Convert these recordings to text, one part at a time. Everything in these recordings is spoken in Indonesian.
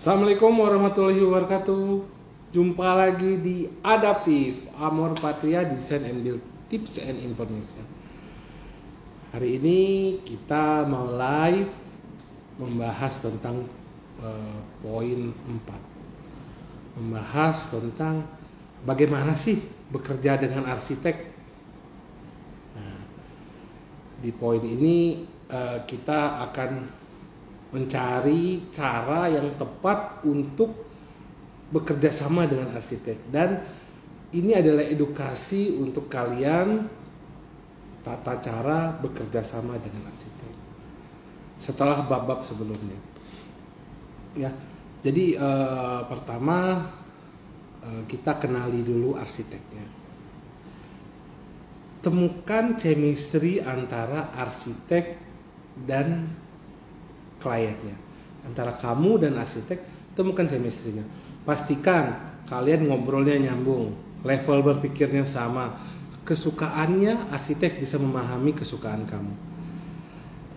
Assalamualaikum warahmatullahi wabarakatuh. Jumpa lagi di Adaptif Amor Patria Design and Build Tips and Information. Hari ini kita mau live membahas tentang poin 4. Membahas tentang bagaimana sih bekerja dengan arsitek. Nah, di poin ini kita akan mencari cara yang tepat untuk bekerja sama dengan arsitek, dan ini adalah edukasi untuk kalian tata cara bekerja sama dengan arsitek setelah bab-bab sebelumnya ya. Jadi pertama kita kenali dulu arsiteknya. Temukan chemistry antara arsitek dan kliennya, antara kamu dan arsitek. Temukan chemistry-nya. Pastikan kalian ngobrolnya nyambung, level berpikirnya sama, kesukaannya arsitek bisa memahami kesukaan kamu.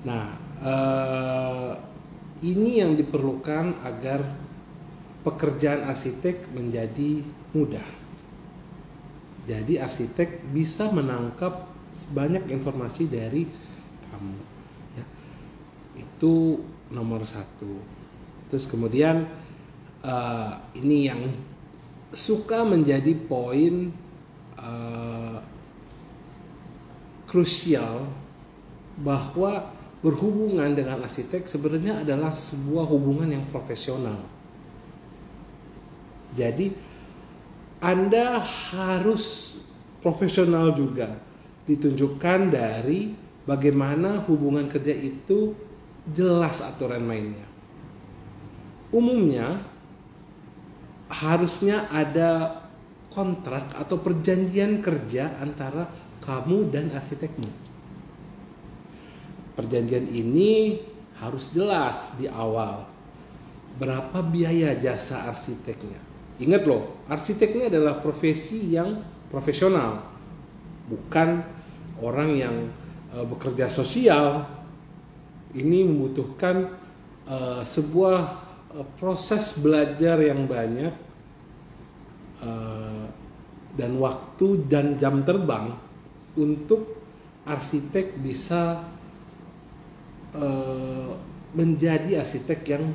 Nah, ini yang diperlukan agar pekerjaan arsitek menjadi mudah. Jadi arsitek bisa menangkap banyak informasi dari kamu. Ya. Itu nomor satu. Terus kemudian ini yang suka menjadi poin krusial, bahwa berhubungan dengan arsitek sebenarnya adalah sebuah hubungan yang profesional. Jadi Anda harus profesional juga, ditunjukkan dari bagaimana hubungan kerja itu jelas aturan mainnya. Umumnya harusnya ada kontrak atau perjanjian kerja antara kamu dan arsitekmu. Perjanjian ini harus jelas di awal. Berapa biaya jasa arsiteknya? Ingat loh, arsitek ini adalah profesi yang profesional, bukan orang yang bekerja sosial. Ini membutuhkan sebuah proses belajar yang banyak, dan waktu dan jam terbang untuk arsitek bisa menjadi arsitek yang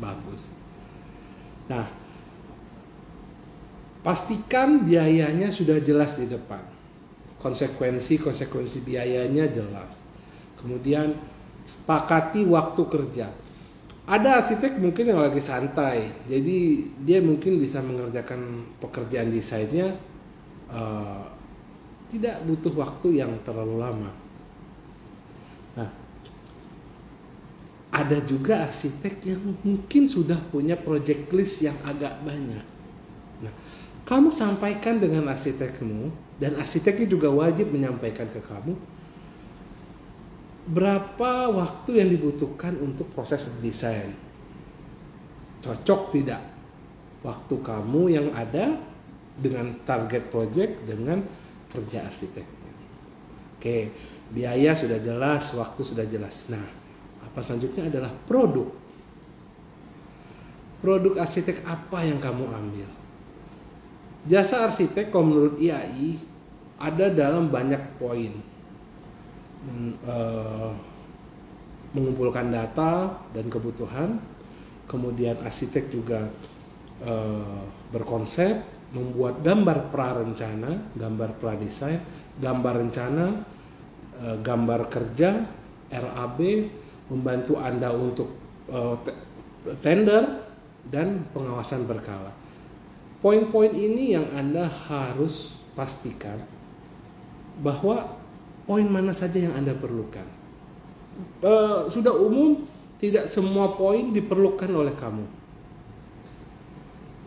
bagus. Nah, pastikan biayanya sudah jelas di depan. Konsekuensi biayanya jelas. Kemudian sepakati waktu kerja. Ada arsitek mungkin yang lagi santai, jadi dia mungkin bisa mengerjakan pekerjaan desainnya tidak butuh waktu yang terlalu lama. Nah, ada juga arsitek yang mungkin sudah punya project list yang agak banyak. Nah, kamu sampaikan dengan arsitekmu, dan arsiteknya juga wajib menyampaikan ke kamu berapa waktu yang dibutuhkan untuk proses desain. Cocok tidak waktu kamu yang ada dengan target project dengan kerja arsiteknya? Oke, biaya sudah jelas, waktu sudah jelas. Nah, apa selanjutnya adalah produk. Produk arsitek apa yang kamu ambil? Jasa arsitek kalau menurut IAI ada dalam banyak poin. Mengumpulkan data dan kebutuhan, kemudian arsitek juga berkonsep, membuat gambar prarencana, gambar pradesain, gambar rencana, gambar kerja, RAB, membantu Anda untuk tender dan pengawasan berkala. Poin-poin ini yang Anda harus pastikan bahwa poin mana saja yang Anda perlukan. Sudah umum, tidak semua poin diperlukan oleh kamu.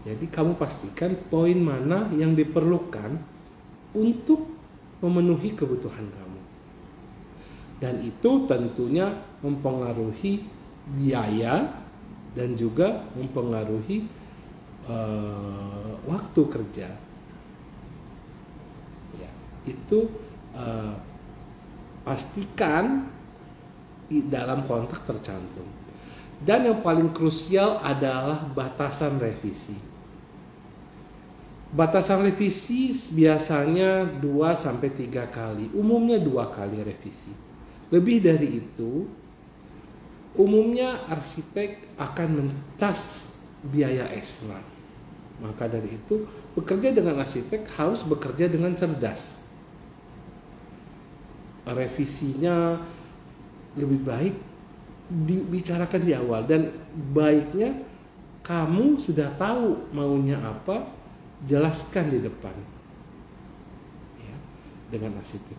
Jadi kamu pastikan poin mana yang diperlukan untuk memenuhi kebutuhan kamu. Dan itu tentunya mempengaruhi biaya dan juga mempengaruhi waktu kerja. Ya, itu pastikan di dalam kontrak tercantum. Dan yang paling krusial adalah batasan revisi. Batasan revisi biasanya 2-3 kali, umumnya 2 kali revisi. Lebih dari itu, umumnya arsitek akan mencas biaya ekstra. Maka dari itu, bekerja dengan arsitek harus bekerja dengan cerdas. Revisinya lebih baik dibicarakan di awal, dan baiknya kamu sudah tahu maunya apa, jelaskan di depan ya, dengan arsitek.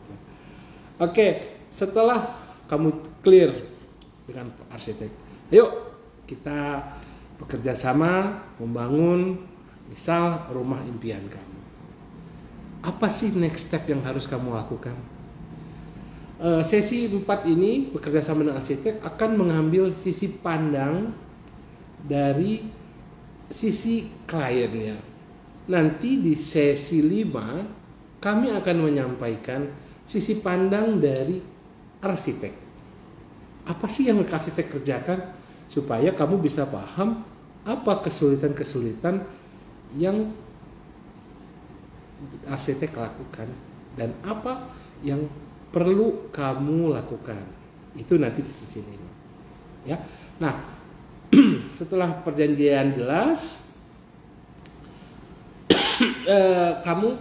Oke, setelah kamu clear dengan arsitek, ayo kita bekerja sama membangun misal rumah impian kamu. Apa sih next step yang harus kamu lakukan? Sesi 4 ini bekerja sama dengan arsitek akan mengambil sisi pandang dari sisi kliennya. Nanti di sesi 5 kami akan menyampaikan sisi pandang dari arsitek. Apa sih yang arsitek kerjakan, supaya kamu bisa paham apa kesulitan-kesulitan yang arsitek lakukan dan apa yang perlu kamu lakukan. Itu nanti di sisi 5 ya. Nah, setelah perjanjian jelas, kamu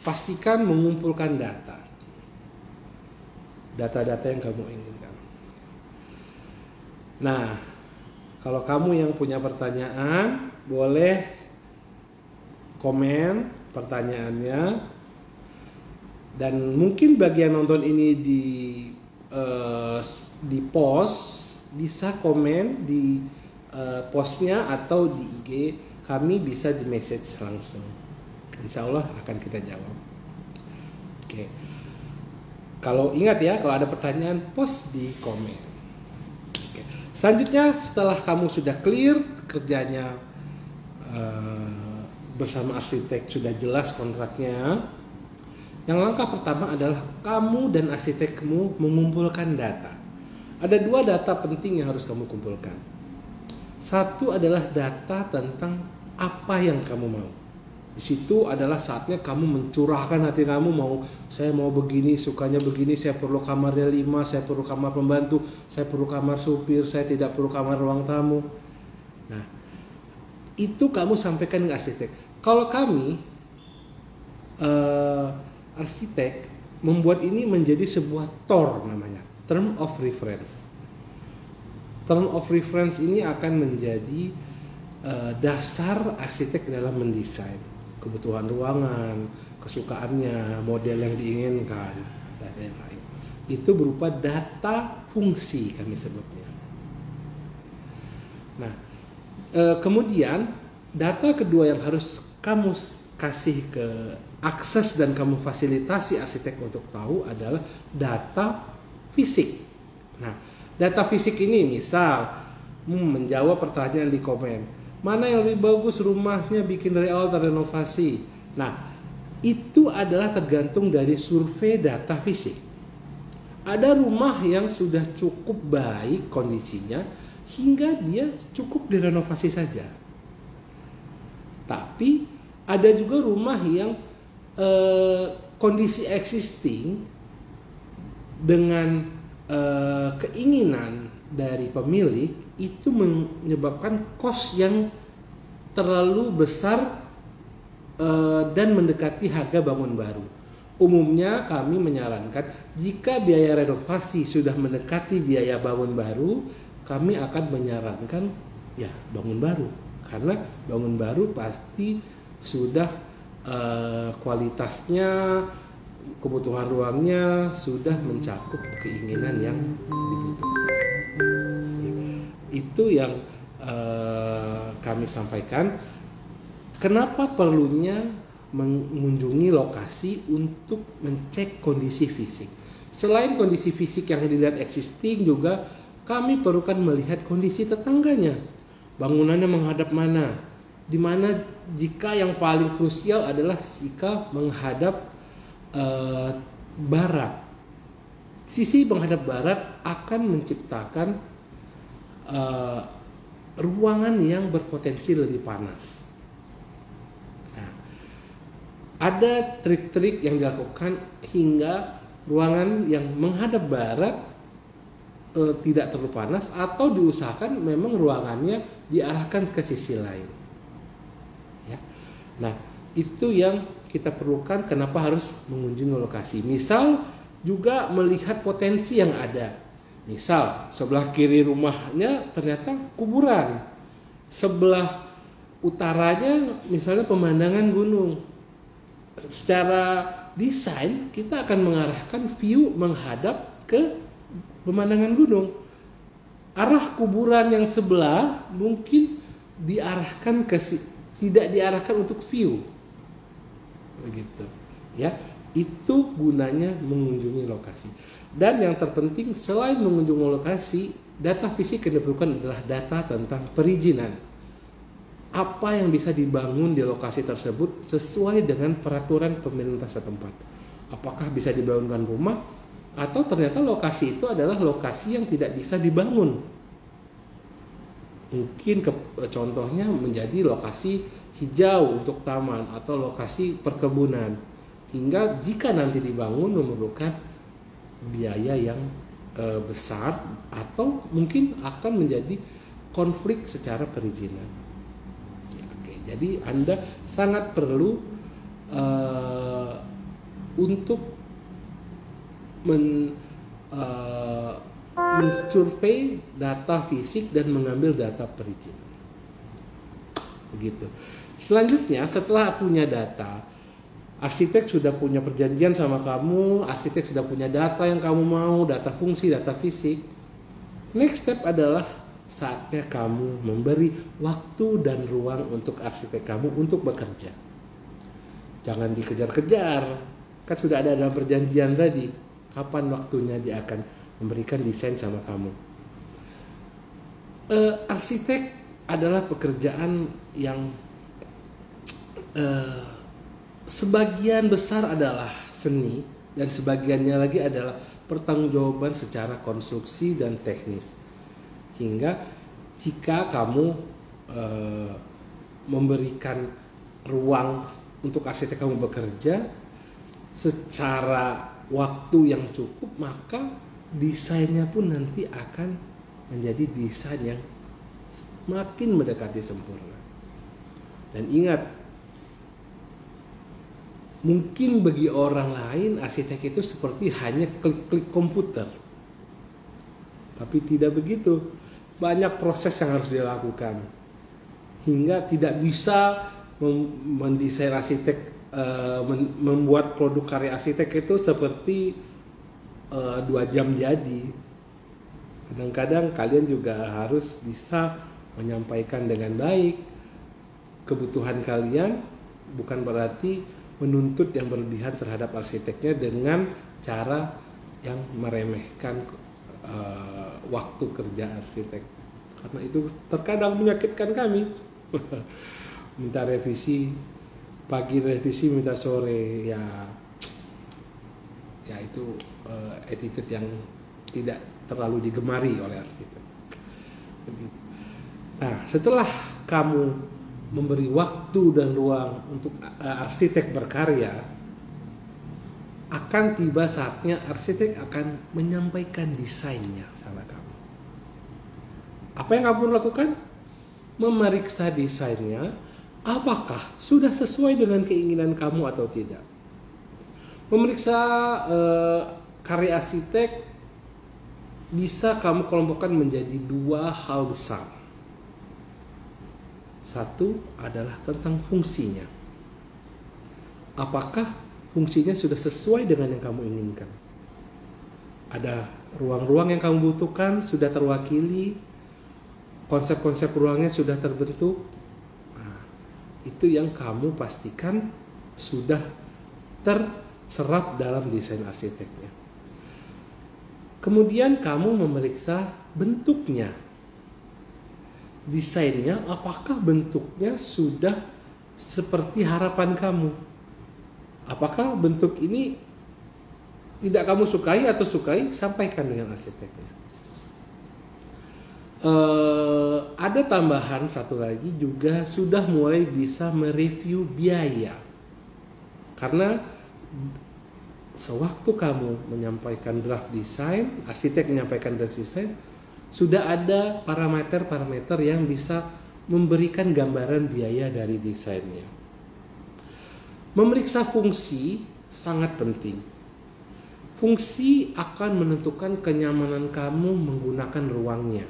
pastikan mengumpulkan data-data yang kamu inginkan. Nah, kalau kamu yang punya pertanyaan, boleh komen pertanyaannya. Dan mungkin bagian nonton ini di post, bisa komen di postnya atau di IG kami, bisa di message langsung. Insya Allah akan kita jawab. Oke. Kalau ingat ya, kalau ada pertanyaan post di komen. Oke. Selanjutnya, setelah kamu sudah clear kerjanya bersama arsitek, sudah jelas kontraknya, yang langkah pertama adalah kamu dan arsitekmu mengumpulkan data. Ada 2 data penting yang harus kamu kumpulkan. Satu adalah data tentang apa yang kamu mau. Di situ adalah saatnya kamu mencurahkan hati kamu, saya mau begini, sukanya begini, saya perlu kamarnya 5, saya perlu kamar pembantu, saya perlu kamar supir, saya tidak perlu kamar ruang tamu. Nah, itu kamu sampaikan ke arsitek. Kalau kami arsitek membuat ini menjadi sebuah TOR, namanya Term of Reference. Term of Reference ini akan menjadi dasar arsitek dalam mendesain kebutuhan ruangan, kesukaannya, model yang diinginkan, dan lain-lain. Itu berupa data fungsi kami sebutnya. Nah, kemudian data kedua yang harus kamu kasih ke akses dan kamu fasilitasi arsitek untuk tahu adalah data fisik. Nah, data fisik ini misal menjawab pertanyaan di komen, mana yang lebih bagus rumahnya bikin real atau renovasi. Nah, itu adalah tergantung dari survei data fisik. Ada rumah yang sudah cukup baik kondisinya hingga dia cukup direnovasi saja. Tapi ada juga rumah yang kondisi existing dengan keinginan dari pemilik itu menyebabkan kos yang terlalu besar dan mendekati harga bangun baru. Umumnya kami menyarankan jika biaya renovasi sudah mendekati biaya bangun baru, kami akan menyarankan ya bangun baru, karena bangun baru pasti sudah kualitasnya, kebutuhan ruangnya sudah mencakup keinginan yang dibutuhkan. Itu yang kami sampaikan. Kenapa perlunya mengunjungi lokasi untuk mengecek kondisi fisik? Selain kondisi fisik yang dilihat existing, juga kami perlukan melihat kondisi tetangganya. Bangunannya menghadap mana? Di mana jika yang paling krusial adalah jika menghadap barat. Sisi menghadap barat akan menciptakan uh, ruangan yang berpotensi lebih panas. Nah, ada trik-trik yang dilakukan hingga ruangan yang menghadap barat tidak terlalu panas, atau diusahakan memang ruangannya diarahkan ke sisi lain. Ya. Nah, itu yang kita perlukan kenapa harus mengunjungi lokasi. Misal juga melihat potensi yang ada. Misal sebelah kiri rumahnya ternyata kuburan, sebelah utaranya misalnya pemandangan gunung. Secara desain kita akan mengarahkan view menghadap ke pemandangan gunung. Arah kuburan yang sebelah mungkin diarahkan tidak diarahkan untuk view. Begitu. Ya, itu gunanya mengunjungi lokasi. Dan yang terpenting selain mengunjungi lokasi, data fisik yang diperlukan adalah data tentang perizinan. Apa yang bisa dibangun di lokasi tersebut sesuai dengan peraturan pemerintah setempat. Apakah bisa dibangunkan rumah, atau ternyata lokasi itu adalah lokasi yang tidak bisa dibangun. Mungkin contohnya menjadi lokasi hijau untuk taman atau lokasi perkebunan. Hingga jika nanti dibangun memerlukan biaya yang besar, atau mungkin akan menjadi konflik secara perizinan. Oke, jadi Anda sangat perlu untuk mensurvei data fisik dan mengambil data perizinan. Begitu. Selanjutnya, setelah punya data, arsitek sudah punya perjanjian sama kamu, arsitek sudah punya data yang kamu mau, data fungsi, data fisik. Next step adalah saatnya kamu memberi waktu dan ruang untuk arsitek kamu untuk bekerja. Jangan dikejar-kejar, kan sudah ada dalam perjanjian tadi. Kapan waktunya dia akan memberikan desain sama kamu. Arsitek adalah pekerjaan yang sebagian besar adalah seni, dan sebagiannya lagi adalah pertanggungjawaban secara konstruksi dan teknis. Hingga jika kamu memberikan ruang untuk arsitek kamu bekerja secara waktu yang cukup, maka desainnya pun nanti akan menjadi desain yang makin mendekati sempurna. Dan ingat, mungkin bagi orang lain arsitek itu seperti hanya klik-klik komputer, tapi tidak begitu. Banyak proses yang harus dilakukan hingga tidak bisa mendesain arsitek, membuat produk karya arsitek itu seperti 2 jam jadi. Kadang-kadang kalian juga harus bisa menyampaikan dengan baik kebutuhan kalian, bukan berarti menuntut yang berlebihan terhadap arsiteknya dengan cara yang meremehkan waktu kerja arsitek. Karena itu terkadang menyakitkan kami. Minta revisi pagi, revisi minta sore, ya itu attitude yang tidak terlalu digemari oleh arsitek. Nah, setelah kamu memberi waktu dan ruang untuk arsitek berkarya, akan tiba saatnya arsitek akan menyampaikan desainnya sama kamu. Apa yang kamu lakukan? Memeriksa desainnya, apakah sudah sesuai dengan keinginan kamu atau tidak. Memeriksa karya arsitek bisa kamu kelompokkan menjadi 2 hal besar. Satu adalah tentang fungsinya. Apakah fungsinya sudah sesuai dengan yang kamu inginkan? Ada ruang-ruang yang kamu butuhkan sudah terwakili, konsep-konsep ruangnya sudah terbentuk. Nah, itu yang kamu pastikan sudah terserap dalam desain arsiteknya. Kemudian kamu memeriksa bentuknya. Desainnya, apakah bentuknya sudah seperti harapan kamu? Apakah bentuk ini tidak kamu sukai atau sukai, sampaikan dengan arsiteknya. Ada tambahan satu lagi juga, sudah mulai bisa mereview biaya. Karena sewaktu kamu menyampaikan draft design, arsitek menyampaikan draft design, sudah ada parameter-parameter yang bisa memberikan gambaran biaya dari desainnya. Memeriksa fungsi sangat penting. Fungsi akan menentukan kenyamanan kamu menggunakan ruangnya.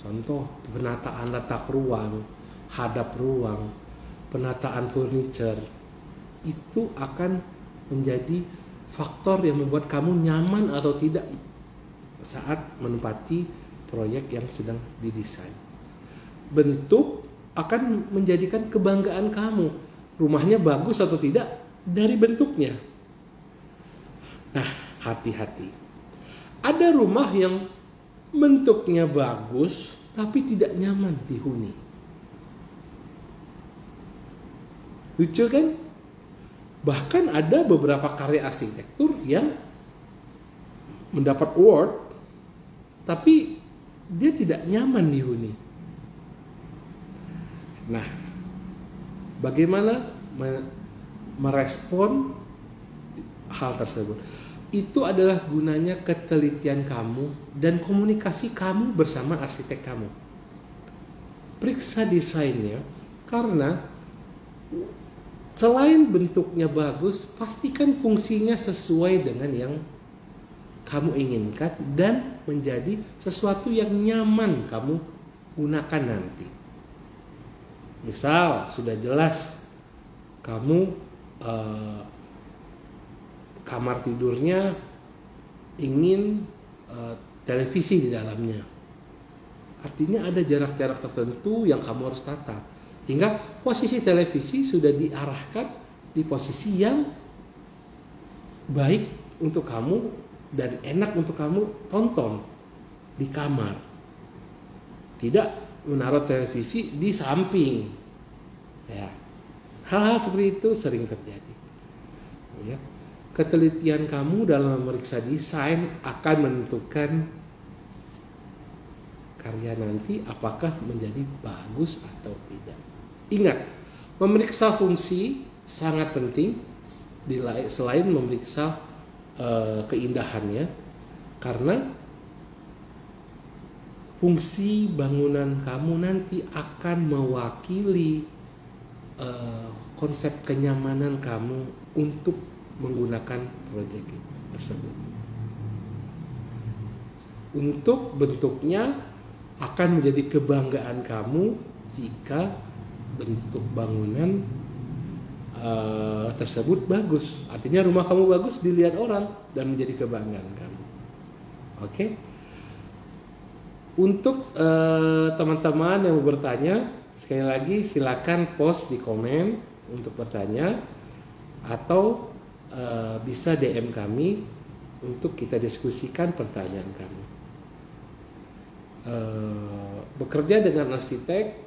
Contoh, penataan letak ruang, hadap ruang, penataan furniture, itu akan menjadi faktor yang membuat kamu nyaman atau tidak saat menempati proyek yang sedang didesain. Bentuk akan menjadikan kebanggaan kamu. Rumahnya bagus atau tidak dari bentuknya. Nah, hati-hati. Ada rumah yang bentuknya bagus tapi tidak nyaman dihuni. Lucu kan? Bahkan ada beberapa karya arsitektur yang mendapat award tapi dia tidak nyaman dihuni. Nah, bagaimana merespon hal tersebut? Itu adalah gunanya ketelitian kamu dan komunikasi kamu bersama arsitek kamu. Periksa desainnya, karena selain bentuknya bagus, pastikan fungsinya sesuai dengan yang kamu inginkan dan menjadi sesuatu yang nyaman kamu gunakan nanti. Misal, sudah jelas kamu kamar tidurnya ingin televisi di dalamnya. Artinya ada jarak-jarak tertentu yang kamu harus tata. Hingga posisi televisi sudah diarahkan di posisi yang baik untuk kamu dan enak untuk kamu tonton di kamar. Tidak menaruh televisi di samping. Ya. Hal-hal seperti itu sering terjadi. Ya. Ketelitian kamu dalam memeriksa desain akan menentukan karya nanti apakah menjadi bagus atau tidak. Ingat, memeriksa fungsi sangat penting selain memeriksa keindahannya, karena fungsi bangunan kamu nanti akan mewakili konsep kenyamanan kamu untuk menggunakan proyek tersebut. Untuk bentuknya akan menjadi kebanggaan kamu jika bentuk bangunan tersebut bagus. Artinya rumah kamu bagus dilihat orang dan menjadi kebanggaan kamu. Oke? Untuk teman-teman yang mau bertanya, sekali lagi silakan post di komen untuk bertanya, atau bisa DM kami untuk kita diskusikan pertanyaan kamu. Bekerja dengan arsitek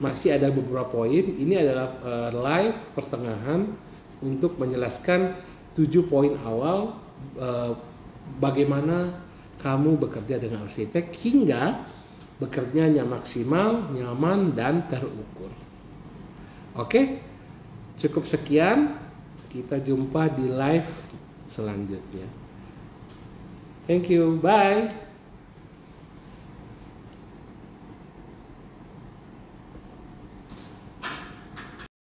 masih ada beberapa poin. Ini adalah live pertengahan untuk menjelaskan 7 poin awal bagaimana kamu bekerja dengan arsitek hingga bekerjanya maksimal, nyaman, dan terukur. Oke, cukup sekian. Kita jumpa di live selanjutnya. Thank you, bye.